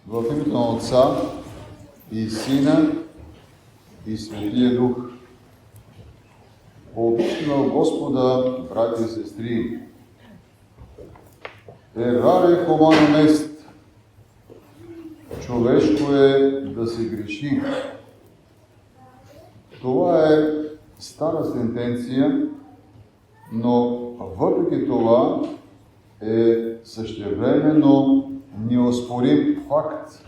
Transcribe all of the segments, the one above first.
В името на Отца и Сина и Светия Дух. По обичта на Господа, братя и сестри, errare humanum est. Човешко е да се греши. Това е стара сентенция, но въпреки това е същевременно неоспорим факт,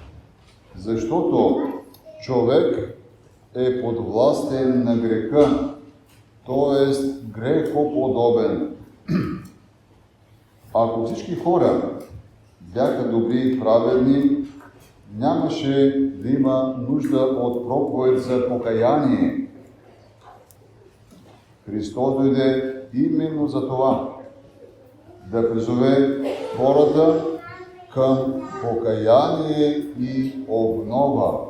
защото човек е подвластен на греха, т.е. грехоподобен. Ако всички хора бяха добри и праведни, нямаше да има нужда от проповед за покаяние. Христос дойде именно за това, да призове хората към покаяние и обнова.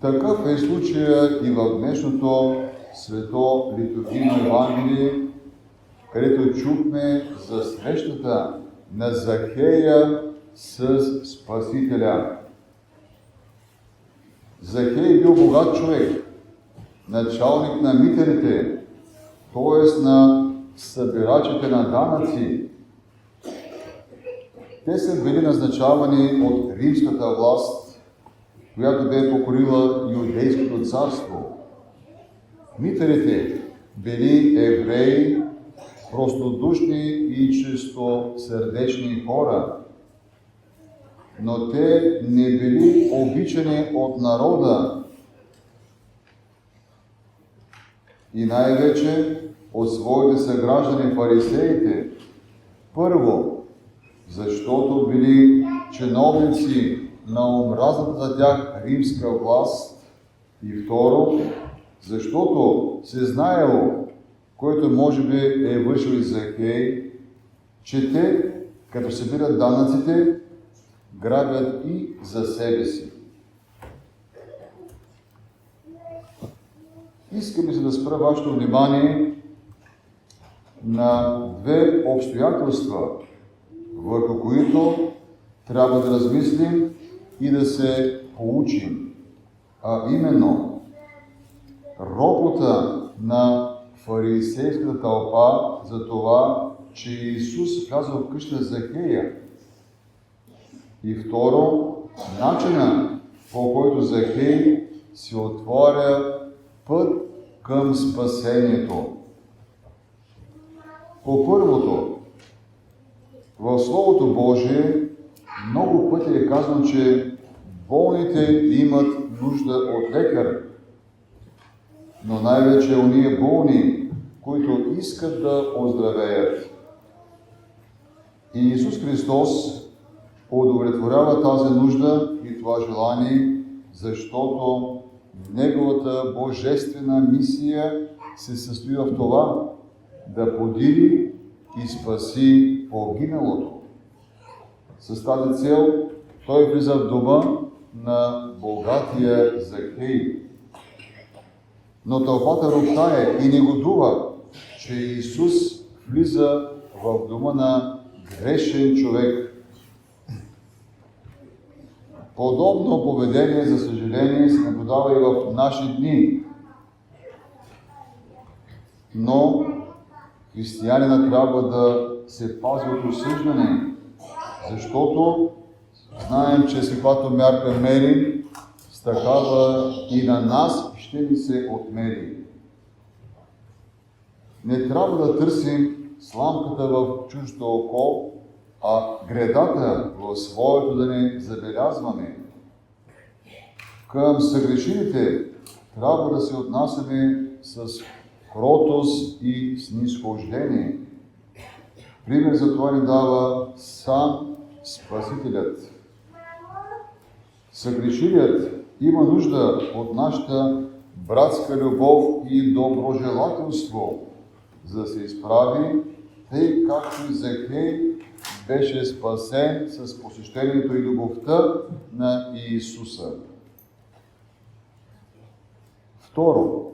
Такъв е случая и в днешното свето литургийно Евангелие, където чухме за срещата на Захея с Спасителя. Захей бил богат човек, началник на митарите, т.е. на събирачите на данъци. Те са били назначавани от римската власт, която бе покорила Юдейското царство. Митарите били евреи, простодушни и чистосърдечни хора, но те не били обичани от народа и най-вече от своите съграждани фарисеите. Първо, защото били чиновници на омразната за тях римска власт, и второ, защото се знаело, който може би е вършил и Захей, че те, като събират данъците, грабят и за себе си. Искам да спра вашето внимание на две обстоятелства, върху които трябва да размислим и да се поучим. А именно, ропота на фарисейската тълпа за това, че Исус влязъл в къща Захея. И второ, начина, по който Захей си отворя път към спасението. По първото, в Словото Божие много пъти е казано, че болните имат нужда от лекар, но най-вече ония болни, които искат да оздравеят. И Исус Христос удовлетворява тази нужда и това желание, защото Неговата божествена мисия се състои в това да подири и спаси погиналото. С тази цел Той влиза в дома на богатия Захей. Но тълпата роптае и негодува, че Исус влиза в дома на грешен човек. Подобно поведение, за съжаление, се наблюдава и в наши дни. Но християнина трябва да се пази от осъждане, защото знаем, че с каквато мярка мерим, с такава и на нас ще ни се отмери. Не трябва да търсим сламката в чуждото око, а гредата в своето да не забелязваме. Към съгрешените трябва да се отнасяме с кротост и снизхождение. Пример за това ни дава сам Спасителят. Съгрешилият има нужда от нашата братска любов и доброжелателство, за да се изправи, тъй както и Захей беше спасен с посещението и любовта на Иисуса. Второ,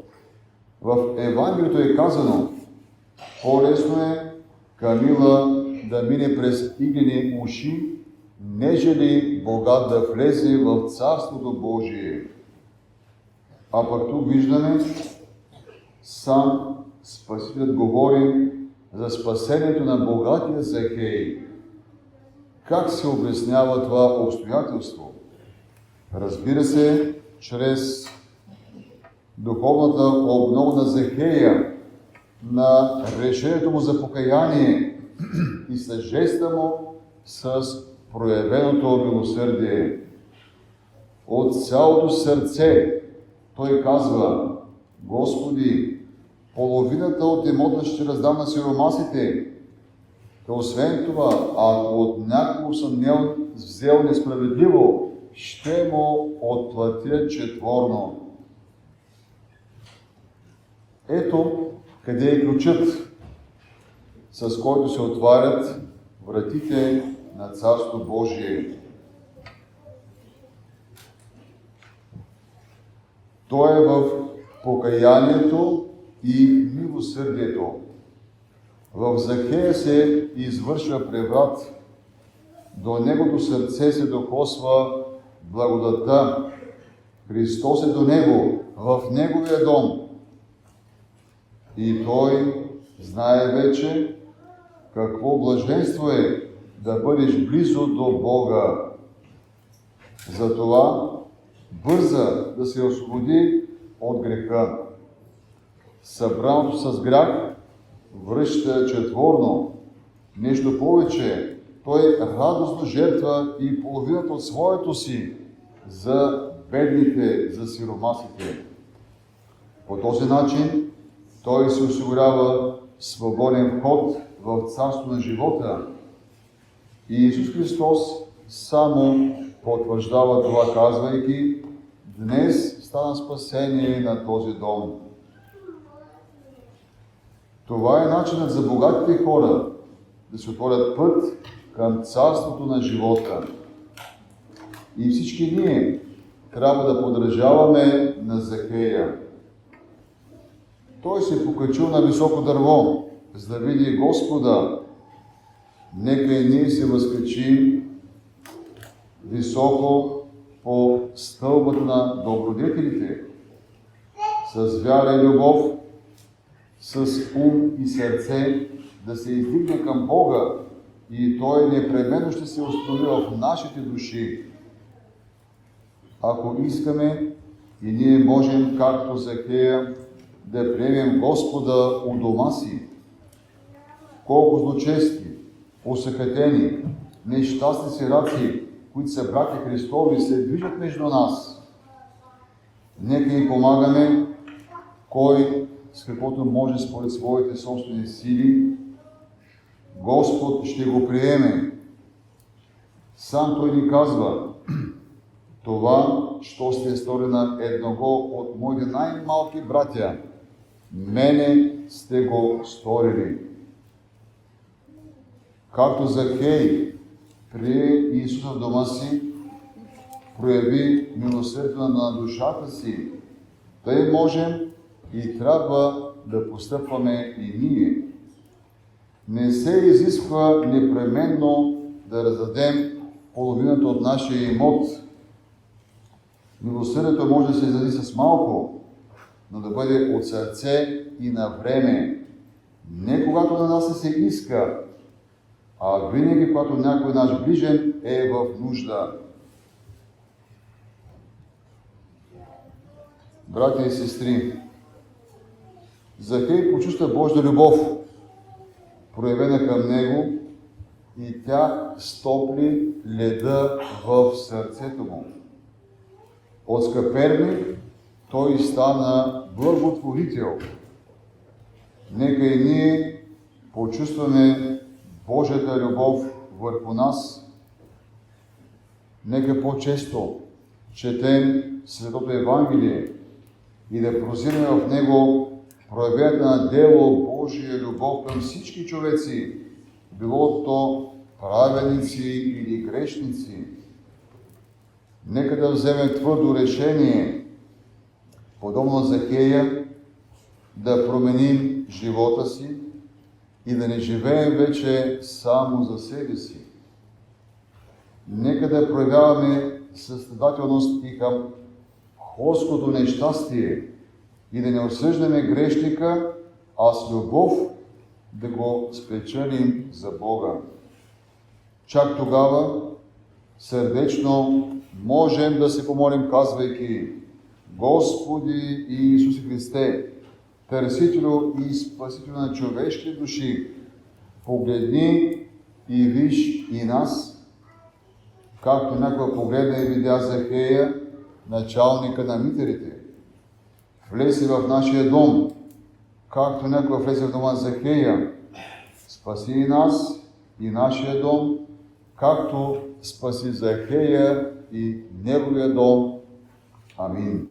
в Евангелието е казано, по-лесно е камила да мине през иглени уши, не жели богат да влезе в Царството Божие. А пък тук виждаме, сам Спасителят говори за спасението на богатия Захей. Как се обяснява това обстоятелство? Разбира се, чрез духовната обнова на Захея, на решението му за покаяние и с жеста му с проявеното милосърдие. От цялото сърце той казва: Господи, половината от имота ще раздам на сиромасите. Освен това, ако от някого съм взел несправедливо, ще му отплатя четворно. Ето къде е ключът, с който се отварят вратите на Царство Божие. То е в покаянието и милосърдието. В Захея се извършва преврат, до негото сърце се докосва благодата. Христос е до него, в неговия дом. И той знае вече какво блаженство е да бъдеш близо до Бога. Затова бърза да се освободи от греха. Събраното с грях връща четворно. Нещо повече, той радостно жертва и половината от своето си за бедните, за сиромасите. По този начин той се осигурява свободен вход в царство на живота. И Исус Христос само потвърждава това, казвайки: днес стана спасение на този дом. Това е начинът за богатите хора да се отворят път към царството на живота. И всички ние трябва да подражаваме на Захея. Той се покачил на високо дърво, за да види Господа. Нека и ние се възкачим високо по стълбата на добродетелите, с вяра и любов, с ум и сърце, да се издигне към Бога и Той непременно ще се установи в нашите души. Ако искаме, и ние можем, както Захея, да приемем Господа у дома си. Колко злочести, осъкатени, нещастни сираци, които са брати Христови, се движат между нас. Нека им помагаме, кой с каквото може според своите собствени сили. Господ ще го приеме. Сам Той ни казва: това, що сте стори на едного от моите най-малки братя, мене сте го сторили. Както Захей прие Исуса в дома си, прояви милосърдие на душата си, тъй можем и трябва да постъпваме и ние. Не се изисква непременно да раздадем половината от нашия имот. Милосърдието може да се изрази с малко, но да бъде от сърце и на време. Не когато на нас се иска, а винаги когато някой наш ближен е в нужда. Братя и сестри, Захей почувства Божия любов, проявена към него, и тя стопли леда в сърцето му. От скъперник той стана благотворител. Нека и ние почувстваме Божията любов върху нас. Нека по-често четем Светото Евангелие и да прозираме в него проявението на дело Божия любов към всички човеци, било то праведници или грешници. Нека да вземем твърдо решение, подобно на Захея, да променим живота си и да не живеем вече само за себе си. Нека да проявяваме състрадателност и към хорското нещастие и да не осъждаме грешника, а с любов да го спечелим за Бога. Чак тогава сърдечно можем да се помолим, казвайки: Господи Иисусе Христе, Търсителю и Спасителю на човешки души, погледни и виж и нас, както някой погледна и видя Захея, началника на митарите. Влезе в нашия дом, както някой влезе в дома Захея. Спаси и нас и нашия дом, както спаси Захея и неговия дом. Амин.